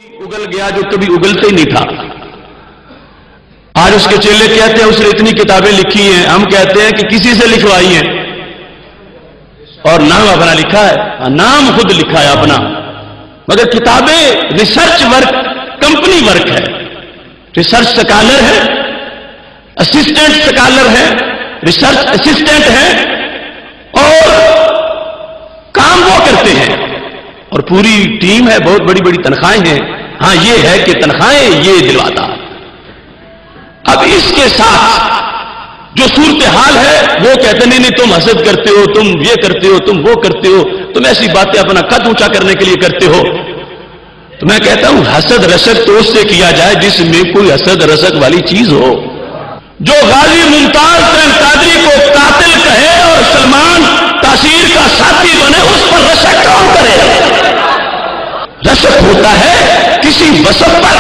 اگل گیا جو کبھی اگلتے ہی نہیں تھا. آج اس کے چیلے کہتے ہیں اس نے اتنی کتابیں لکھی ہیں، ہم کہتے ہیں کہ کسی سے لکھوائی ہیں اور نام اپنا لکھا ہے، نام خود لکھا ہے اپنا، مگر کتابیں ریسرچ ورک، کمپنی ورک ہے. ریسرچ سکالر ہے، اسسٹنٹ سکالر ہے، ریسرچ اسسٹنٹ ہے اور کام وہ کرتے ہیں اور پوری ٹیم ہے، بہت بڑی بڑی تنخواہیں ہیں. ہاں یہ ہے کہ تنخواہیں یہ دلواتا. اب اس کے ساتھ جو صورتحال ہے وہ کہتے نہیں نہیں تم حسد کرتے ہو، تم یہ کرتے ہو، تم وہ کرتے ہو، تم ایسی باتیں اپنا قد اونچا کرنے کے لیے کرتے ہو. تو میں کہتا ہوں حسد رشک تو اس سے کیا جائے جس میں کوئی حسد رشک والی چیز ہو. جو غازی ممتاز بن قادری کو قاتل کہے اور سلمان تاثیر کا ساتھی بنے، اس پر رشک کون کرے؟ رشک ہوتا ہے کسی وصف پر.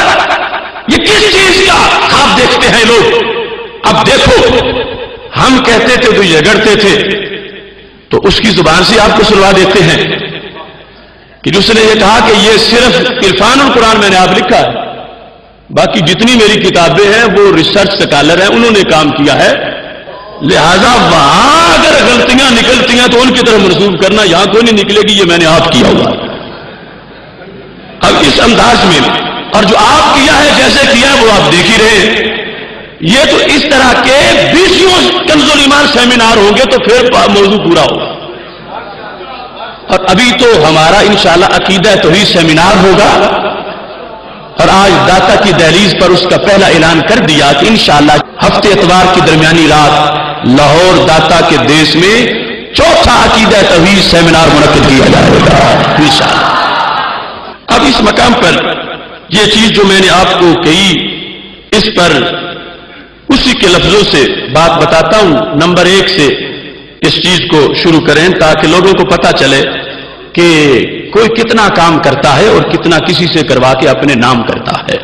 یہ کس چیز کا خواب دیکھتے ہیں لوگ؟ اب دیکھو، ہم کہتے تھے تو جھگڑتے تھے، تو اس کی زبان سے آپ کو سنوا دیتے ہیں کہ جس نے یہ کہا کہ یہ صرف عرفان القرآن میں نے آپ لکھا ہے، باقی جتنی میری کتابیں ہیں وہ ریسرچ سکالر ہیں، انہوں نے کام کیا ہے، لہذا وہاں اگر غلطیاں نکلتی ہیں تو ان کی طرف منسوب کرنا، یہاں کوئی نہیں نکلے گی، یہ میں نے آپ کیا ہوا. اب اس انداز میں اور جو آپ کیا ہے جیسے کیا ہے وہ آپ دیکھ ہی رہے ہیں. یہ تو اس طرح کے 20 کنز الایمان سیمینار ہوں گے تو پھر موضوع پورا ہوگا. اور ابھی تو ہمارا انشاءاللہ عقیدہ توحید سیمینار ہوگا اور آج داتا کی دہلیز پر اس کا پہلا اعلان کر دیا کہ انشاءاللہ ہفتے اتوار کی درمیانی رات لاہور داتا کے دیس میں چوتھا عقیدہ توحید سیمینار منعقد کیا جائے گا انشاءاللہ. اب اس مقام پر یہ چیز جو میں نے آپ کو کہی، اس پر اسی کے لفظوں سے بات بتاتا ہوں. نمبر 1 سے اس چیز کو شروع کریں تاکہ لوگوں کو پتہ چلے کہ کوئی کتنا کام کرتا ہے اور کتنا کسی سے کروا کے اپنے نام کرتا ہے.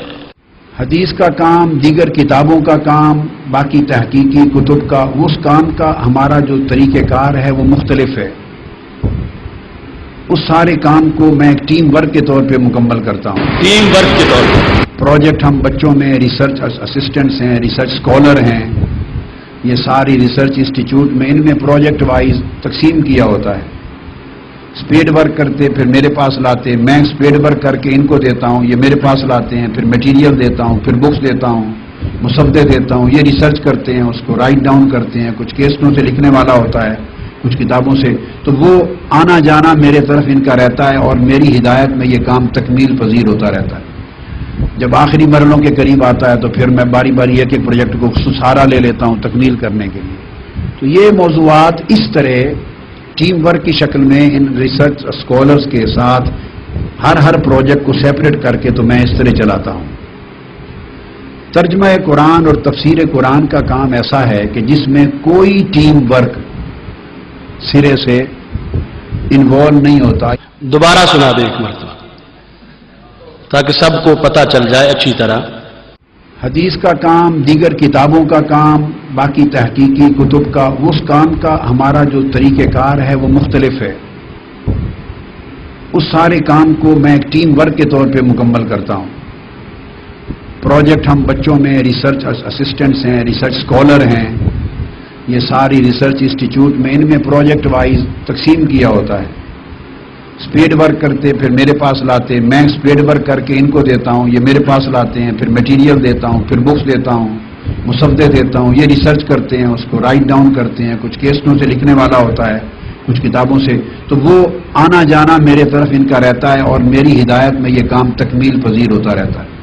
حدیث کا کام، دیگر کتابوں کا کام، باقی تحقیقی کتب کا، اس کام کا ہمارا جو طریقہ کار ہے وہ مختلف ہے. اس سارے کام کو میں ایک ٹیم ورک کے طور پہ مکمل کرتا ہوں. ٹیم ورک کے طور پر پروجیکٹ ہم بچوں میں ریسرچ اسسٹنٹس ہیں، ریسرچ اسکالر ہیں، یہ ساری ریسرچ انسٹیٹیوٹ میں ان میں پروجیکٹ وائز تقسیم کیا ہوتا ہے. اسپیڈ ورک کرتے پھر میرے پاس لاتے، میں اسپیڈ ورک کر کے ان کو دیتا ہوں، یہ میرے پاس لاتے ہیں، پھر میٹیریل دیتا ہوں، پھر بکس دیتا ہوں، مسودے دیتا ہوں، یہ ریسرچ کرتے ہیں، اس کو رائٹ ڈاؤن کرتے ہیں. کچھ کیسٹوں سے لکھنے والا ہوتا ہے، کچھ کتابوں سے، تو وہ آنا جانا میرے طرف ان کا رہتا ہے اور میری ہدایت میں یہ کام تکمیل پذیر ہوتا رہتا ہے. جب آخری مرحلوں کے قریب آتا ہے تو پھر میں باری باری ایک ایک پروجیکٹ کو سہارا لے لیتا ہوں تکمیل کرنے کے لیے. تو یہ موضوعات اس طرح ٹیم ورک کی شکل میں ان ریسرچ اسکالرز کے ساتھ ہر پروجیکٹ کو سیپریٹ کر کے تو میں اس طرح چلاتا ہوں. ترجمہ قرآن اور تفسیر قرآن کا کام ایسا ہے کہ جس میں کوئی ٹیم ورک سرے سے انوالو نہیں ہوتا. دوبارہ سنا دے ایک مرتبہ تاکہ سب کو پتہ چل جائے اچھی طرح. حدیث کا کام، دیگر کتابوں کا کام، باقی تحقیقی کتب کا، اس کام کا ہمارا جو طریقہ کار ہے وہ مختلف ہے. اس سارے کام کو میں ایک ٹیم ورک کے طور پہ مکمل کرتا ہوں. پروجیکٹ ہم بچوں میں ریسرچ اسسٹنٹس ہیں، ریسرچ اسکالر ہیں، یہ ساری ریسرچ انسٹیٹیوٹ میں ان میں پروجیکٹ وائز تقسیم کیا ہوتا ہے. اسپیڈ ورک کرتے پھر میرے پاس لاتے، میں اسپیڈ ورک کر کے ان کو دیتا ہوں، یہ میرے پاس لاتے ہیں، پھر میٹیریل دیتا ہوں، پھر بکس دیتا ہوں، مسودے دیتا ہوں، یہ ریسرچ کرتے ہیں، اس کو رائٹ ڈاؤن کرتے ہیں. کچھ کیسٹوں سے لکھنے والا ہوتا ہے، کچھ کتابوں سے، تو وہ آنا جانا میرے طرف ان کا رہتا ہے اور میری ہدایت میں یہ کام تکمیل پذیر ہوتا رہتا ہے.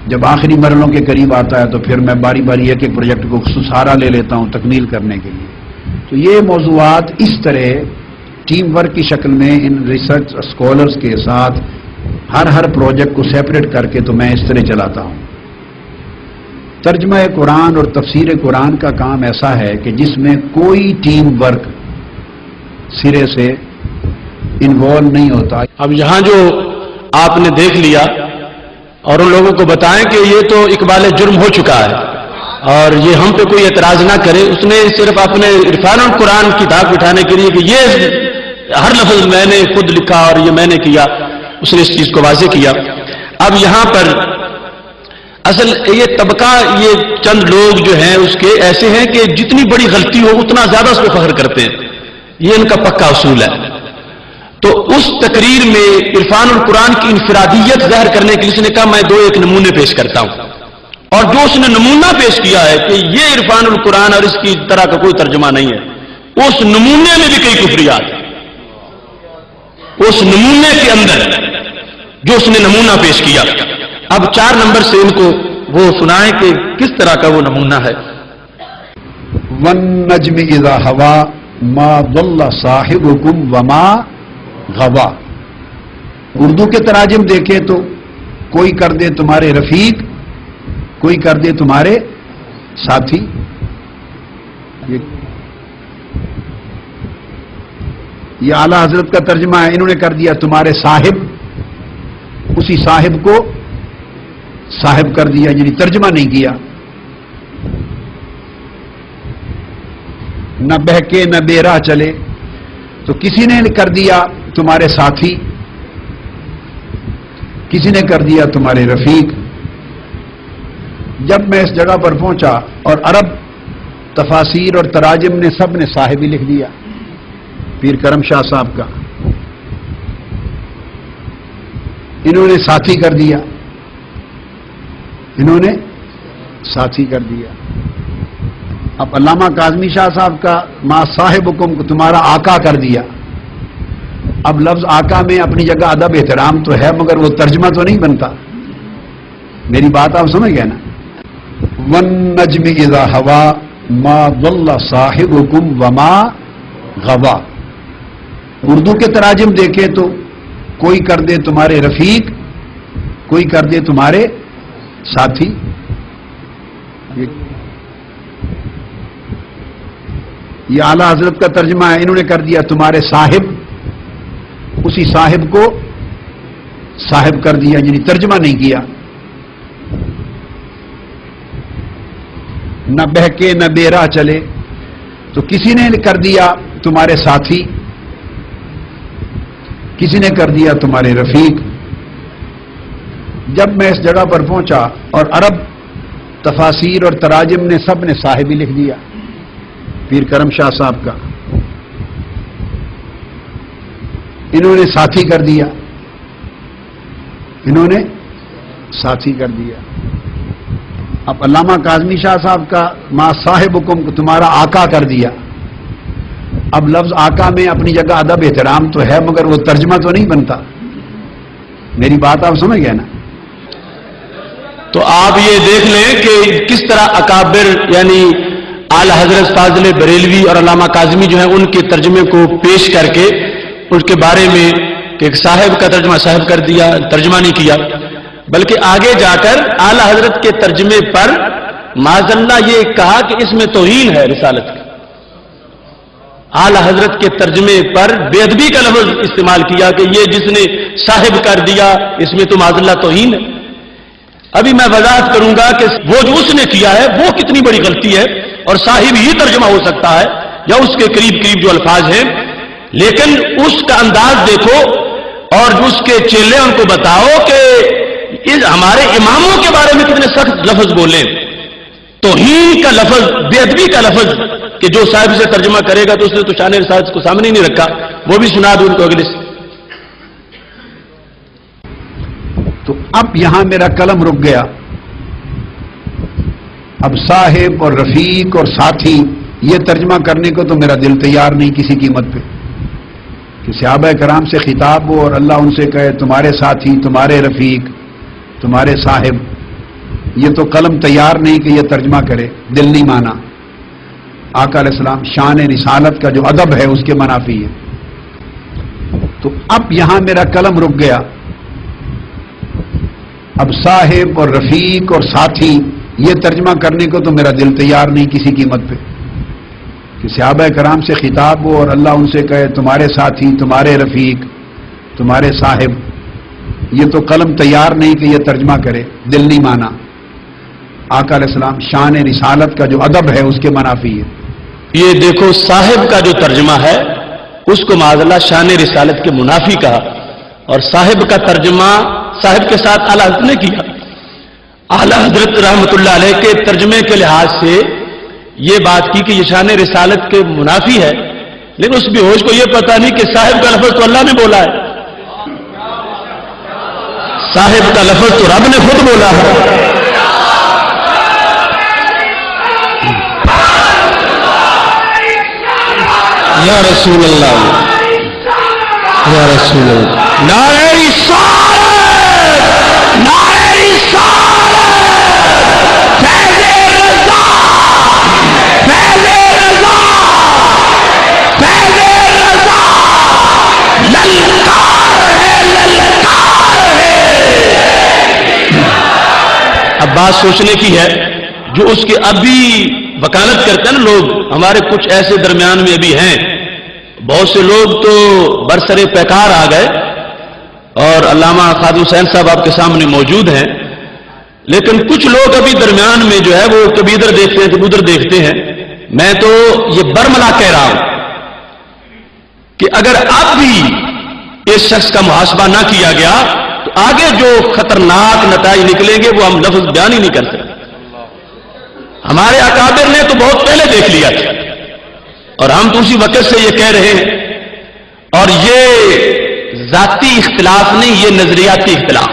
جب آخری مرحلوں کے قریب آتا ہے تو پھر میں باری باری ایک ایک پروجیکٹ کو سہارا لے لیتا ہوں تکمیل کرنے کے لیے. تو یہ موضوعات اس طرح ٹیم ورک کی شکل میں ان ریسرچ اسکالرز کے ساتھ ہر پروجیکٹ کو سیپریٹ کر کے تو میں اس طرح چلاتا ہوں. ترجمہ قرآن اور تفسیر قرآن کا کام ایسا ہے کہ جس میں کوئی ٹیم ورک سرے سے انوالو نہیں ہوتا. اب یہاں جو آپ نے دیکھ لیا اور ان لوگوں کو بتائیں کہ یہ تو اقبال جرم ہو چکا ہے اور یہ ہم پہ کوئی اعتراض نہ کرے. اس نے صرف اپنے عرفان القرآن کی داغ بٹھانے کے لیے کہ یہ ہر لفظ میں نے خود لکھا اور یہ میں نے کیا، اس نے اس چیز کو واضح کیا. اب یہاں پر اصل یہ طبقہ، یہ چند لوگ جو ہیں اس کے ایسے ہیں کہ جتنی بڑی غلطی ہو اتنا زیادہ اس پہ فخر کرتے ہیں، یہ ان کا پکا اصول ہے۔ تو اس تقریر میں عرفان القرآن کی انفرادیت ظاہر کرنے کے لیے اس نے کہا میں دو ایک نمونے پیش کرتا ہوں، اور جو اس نے نمونہ پیش کیا ہے کہ یہ عرفان القرآن اور اس کی طرح کا کوئی ترجمہ نہیں ہے، اس نمونے میں بھی کئی کفریات ہیں۔ اس نمونے کے اندر جو اس نے نمونہ پیش کیا، اب 4 نمبر سے ان کو وہ سنائیں کہ کس طرح کا وہ نمونہ ہے۔ وَالنَّجْمِ إِذَا هَوَى مَا ضَلَّ صَاحِبُكُمْ وَمَا غَوَى۔ اردو کے تراجم دیکھیں تو کوئی کر دے تمہارے رفیق، کوئی کر دے تمہارے ساتھی۔ یہ اعلی حضرت کا ترجمہ ہے، انہوں نے کر دیا تمہارے صاحب، اسی صاحب کو صاحب کر دیا، یعنی ترجمہ نہیں کیا۔ نہ بہکے نہ بے راہ چلے، تو کسی نے کر دیا تمہارے ساتھی، کسی نے کر دیا تمہارے رفیق۔ جب میں اس جگہ پر پہنچا اور عرب تفاسیر اور تراجم نے سب نے صاحب ہی لکھ دیا، پیر کرم شاہ صاحب کا، انہوں نے ساتھی کر دیا، انہوں نے ساتھی کر دیا۔ اب علامہ کاظمی شاہ صاحب کا ما صاحبکم کو تمہارا آقا کر دیا۔ اب لفظ آقا میں اپنی جگہ ادب احترام تو ہے، مگر وہ ترجمہ تو نہیں بنتا۔ میری بات آپ سمجھ گئے نا؟ وَالنَّجْمِ إِذَا هَوَى مَا ضَلَّ صَاحِبُكُمْ وَمَا غَوَى۔ اردو کے تراجم دیکھیں تو کوئی کر دے تمہارے رفیق، کوئی کر دے تمہارے ساتھی۔ یہ اعلی حضرت کا ترجمہ ہے، انہوں نے کر دیا تمہارے صاحب، اسی صاحب کو صاحب کر دیا، یعنی ترجمہ نہیں کیا۔ نہ بہکے نہ بے راہ چلے، تو کسی نے کر دیا تمہارے ساتھی، کسی نے کر دیا تمہارے رفیق۔ جب میں اس جگہ پر پہنچا اور عرب تفاسیر اور تراجم نے سب نے صاحب ہی لکھ دیا، پیر کرم شاہ صاحب کا، انہوں نے ساتھی کر دیا، انہوں نے ساتھی کر دیا۔ اب علامہ کاظمی شاہ صاحب کا ما صاحبکم کو تمہارا آقا کر دیا۔ اب لفظ آقا میں اپنی جگہ ادب احترام تو ہے، مگر وہ ترجمہ تو نہیں بنتا۔ میری بات آپ سمجھ گئے نا؟ تو آپ یہ دیکھ لیں کہ کس طرح اکابر یعنی اعلی حضرت فاضل بریلوی اور علامہ کاظمی جو ہیں ان کے ترجمے کو پیش کر کے ان کے بارے میں کہ ایک صاحب کا ترجمہ صاحب کر دیا، ترجمہ نہیں کیا، بلکہ آگے جا کر اعلی حضرت کے ترجمے پر معاذ اللہ یہ کہا کہ اس میں توہین ہے رسالت کی۔ اعلی حضرت کے ترجمے پر بے ادبی کا لفظ استعمال کیا کہ یہ جس نے صاحب کر دیا اس میں تو معاذ اللہ توہین ہے۔ ابھی میں وضاحت کروں گا کہ وہ جو اس نے کیا ہے وہ کتنی بڑی غلطی ہے، اور صاحب ہی ترجمہ ہو سکتا ہے یا اس کے قریب قریب جو الفاظ ہیں، لیکن اس کا انداز دیکھو اور جو اس کے چیلے ان کو بتاؤ کہ ہمارے اماموں کے بارے میں کتنے سخت لفظ بولے، توہین کا لفظ، بے ادبی کا لفظ، کہ جو صاحب سے ترجمہ کرے گا تو اس نے تو شان رسالت کو سامنے نہیں رکھا، وہ بھی سنا دوں ان کو اگلے سے۔ تو اب یہاں میرا قلم رک گیا۔ اب صاحب اور رفیق اور ساتھی یہ ترجمہ کرنے کو تو میرا دل تیار نہیں کسی قیمت پہ، کہ صحابہ کرام سے خطاب ہو اور اللہ ان سے کہے تمہارے ساتھی، تمہارے رفیق، تمہارے صاحب، یہ تو قلم تیار نہیں کہ یہ ترجمہ کرے، دل نہیں مانا۔ آقا علیہ السلام شان رسالت کا جو ادب ہے اس کے منافی ہے۔ تو اب یہاں میرا قلم رک گیا۔ اب صاحب اور رفیق اور ساتھی یہ ترجمہ کرنے کو تو میرا دل تیار نہیں کسی قیمت پہ، کہ صحابہ کرام سے خطاب ہو اور اللہ ان سے کہے تمہارے ساتھی، تمہارے رفیق، تمہارے صاحب، یہ تو قلم تیار نہیں کہ یہ ترجمہ کرے، دل نہیں مانا۔ آقا علیہ السلام شان رسالت کا جو ادب ہے اس کے منافی ہے۔ یہ دیکھو صاحب کا جو ترجمہ ہے اس کو معاذ اللہ شان رسالت کے منافی کہا، اور صاحب کا ترجمہ صاحب کے ساتھ اعلیٰ حضرت نے کیا. اعلیٰ حضرت رحمۃ اللہ علیہ کے ترجمے کے لحاظ سے یہ بات کی کہ یہ شان رسالت کے منافی ہے، لیکن اس بیہوش کو یہ پتا نہیں کہ صاحب کا لفظ تو اللہ نے بولا ہے، صاحب کا لفظ تو رب نے خود بولا ہے. یا رسول اللہ، یا رسول اللہ. نعرہ رسالت، نعرہ رسالت، فیض رضا، فیض رضا، فیض رضا، للکار ہے، للکار ہے. اب بات سوچنے کی ہے، جو اس کے ابھی وکالت کرتے ہیں نا لوگ، ہمارے کچھ ایسے درمیان میں ابھی ہیں، بہت سے لوگ تو برسر پیکار آ گئے، اور علامہ خادم حسین صاحب آپ کے سامنے موجود ہیں، لیکن کچھ لوگ ابھی درمیان میں جو ہے وہ کبھی ادھر دیکھتے ہیں کبھی ادھر دیکھتے ہیں. میں تو یہ برملا کہہ رہا ہوں کہ اگر اب بھی اس شخص کا محاسبہ نہ کیا گیا تو آگے جو خطرناک نتائج نکلیں گے وہ ہم لفظ بیان ہی نہیں کر سکتے. ہمارے اکابر نے تو بہت پہلے دیکھ لیا تھا، اور ہم تو اسی وقت سے یہ کہہ رہے ہیں. اور یہ ذاتی اختلاف نہیں، یہ نظریاتی اختلاف.